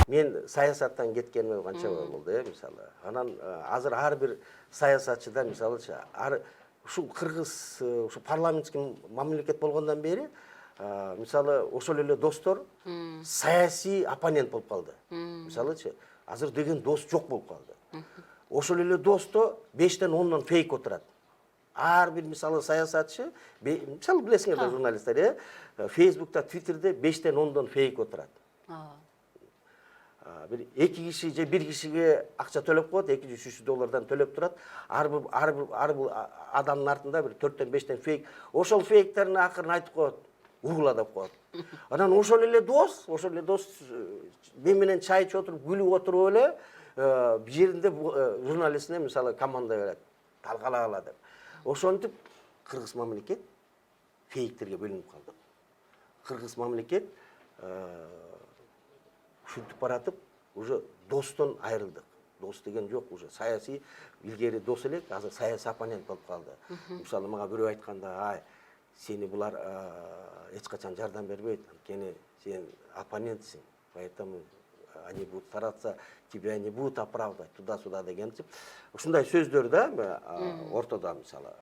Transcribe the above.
мен саясаттан кеткеніме қанша болды, мысалы. Анан азыр ар бир саясатчыда, мисалычы, ушул кыргыз ушу парламентский мамлекет болгондон бери, мисалы, ошол эле достор саясий оппонент болуп калды. Мисалычы, азыр деген дос жок болуп калды. Ошол эле досто 5-тен 10-дон фейк отурат. Ар бир мисалы саясатчы, мисалы билесиңер да журналисттер, Facebook'ta, Twitter'де 5-тен 10-дон фейк отурат. Bir iki kişi же bir kişiге акча төлөп коет, 200-300 доллардан төлөп турат. Ар бир адамдын артында bir 4-тен 5-тен фейк. Ошол фейктерин акырын айтып коет, ургуладап коет. Анан ошол эле дос мен менен чай ичип отуруп, күлүп отуруп эле бир жеринде журналистине мисалы команда берет. Талкалагыла деп. Ошентип кыргыз мамлекет фейктерге бөлүнүп калды. Кыргыз мамлекет ушинтип баратып, уже достон айрылдык. Дос деген жок, уже саясий илгери дос элек, азыр саясий оппонент болуп калды. Мисалы мага бирөө айтканда, ай, сени булар эч качан жардам бербейт, анткени сен оппонентсиң, поэтому они будут стараться, тебя не будут оправдать, туда-сюда дегентип. Ушундай сөздөр да ортодо мисалы